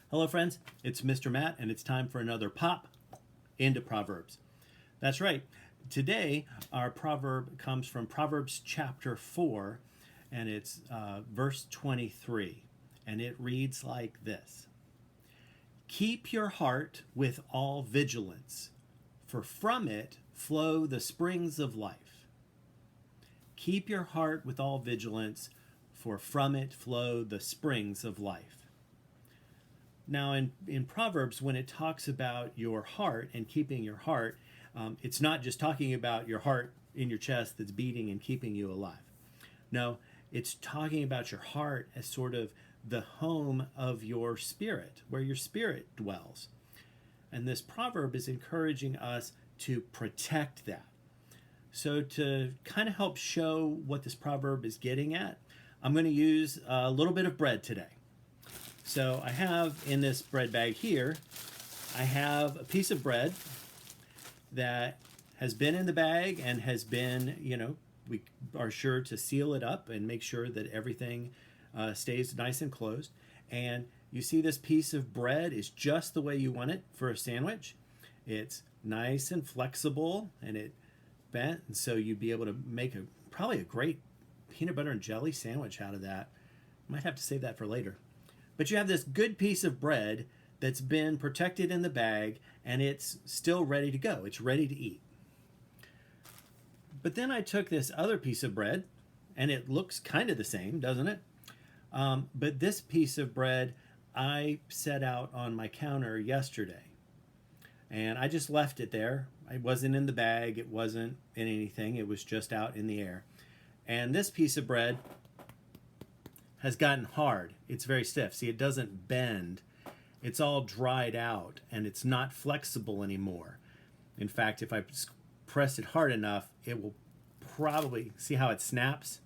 Hello, friends. It's Mr. Matt, and it's time for another pop into Proverbs. That's right. Today, our proverb comes from Proverbs chapter 4, and it's verse 23. And it reads like this: Keep your heart with all vigilance, for from it flow the springs of life. Keep your heart with all vigilance, for from it flow the springs of life. Now, in Proverbs, when it talks about your heart and keeping your heart, it's not just talking about your heart in your chest that's beating and keeping you alive. No, it's talking about your heart as sort of the home of your spirit, where your spirit dwells. And this proverb is encouraging us to protect that. So to kind of help show what this proverb is getting at, I'm going to use a little bit of bread today. So I have in this bread bag here, I have a piece of bread that has been in the bag and has been, we are sure to seal it up and make sure that everything stays nice and closed. And you see this piece of bread is just the way you want it for a sandwich. It's nice and flexible and it bent, and so you'd be able to make probably a great peanut butter and jelly sandwich out of that. Might have to save that for later. But you have this good piece of bread that's been protected in the bag, and it's still ready to go. It's ready to eat. But then I took this other piece of bread, and it looks kind of the same, doesn't it? But this piece of bread I set out on my counter yesterday. And I just left it there. It wasn't in the bag. It wasn't in anything. It was just out in the air. And this piece of bread has gotten hard. It's very stiff. See, it doesn't bend. It's all dried out, and it's not flexible anymore. In fact, if I press it hard enough, it will probably, see how it snaps?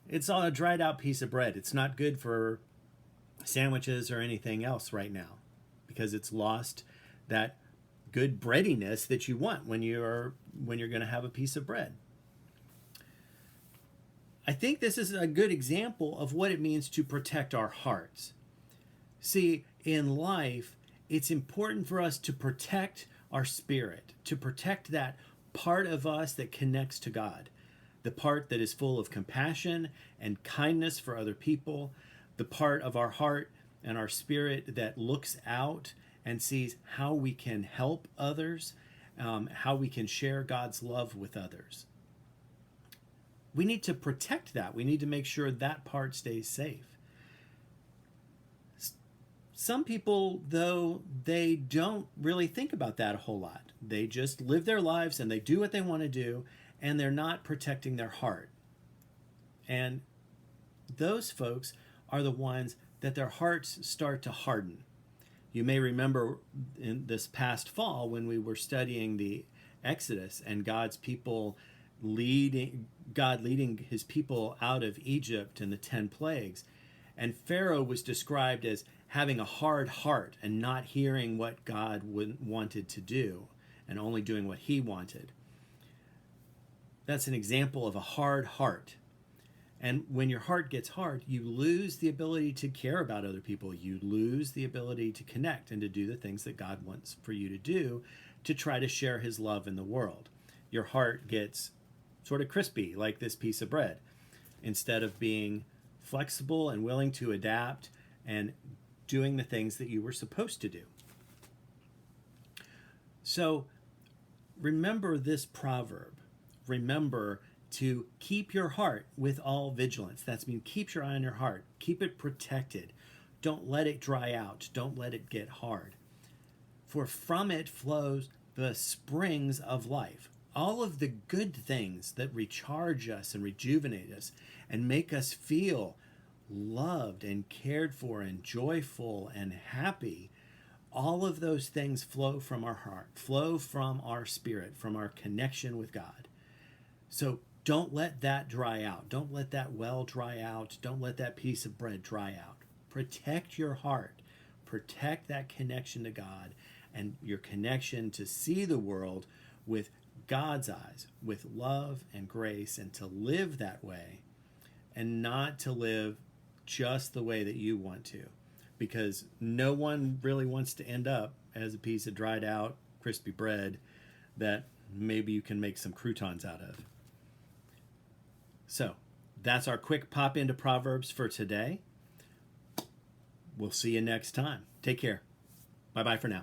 It's all a dried out piece of bread. It's not good for sandwiches or anything else right now because it's lost that good breadiness that you want when you're going to have a piece of bread. I think this is a good example of what it means to protect our hearts. See, in life, it's important for us to protect our spirit, to protect that part of us that connects to God, the part that is full of compassion and kindness for other people, the part of our heart and our spirit that looks out and sees how we can help others, how we can share God's love with others. We need to protect that. We need to make sure that part stays safe. Some people, though, they don't really think about that a whole lot. They just live their lives and they do what they want to do, and they're not protecting their heart. And those folks are the ones that their hearts start to harden. You may remember in this past fall when we were studying the Exodus and God leading his people out of Egypt and the 10 plagues. And Pharaoh was described as having a hard heart and not hearing what God wanted to do and only doing what he wanted. That's an example of a hard heart. And when your heart gets hard, you lose the ability to care about other people. You lose the ability to connect and to do the things that God wants for you to do to try to share his love in the world. Your heart gets sort of crispy like this piece of bread instead of being flexible and willing to adapt and doing the things that you were supposed to do. So remember this proverb. Remember to keep your heart with all vigilance. That's mean keep your eye on your heart. Keep it protected. Don't let it dry out. Don't let it get hard. For from it flows the springs of life. All of the good things that recharge us and rejuvenate us and make us feel loved and cared for and joyful and happy, all of those things flow from our heart, flow from our spirit, from our connection with God. So don't let that dry out. Don't let that well dry out. Don't let that piece of bread dry out. Protect your heart. Protect that connection to God and your connection to see the world with God's eyes, with love and grace, and to live that way and not to live just the way that you want to. because no one really wants to end up as a piece of dried out, crispy bread that maybe you can make some croutons out of. So that's our quick pop into Proverbs for today. We'll see you next time. Take care. Bye-bye for now.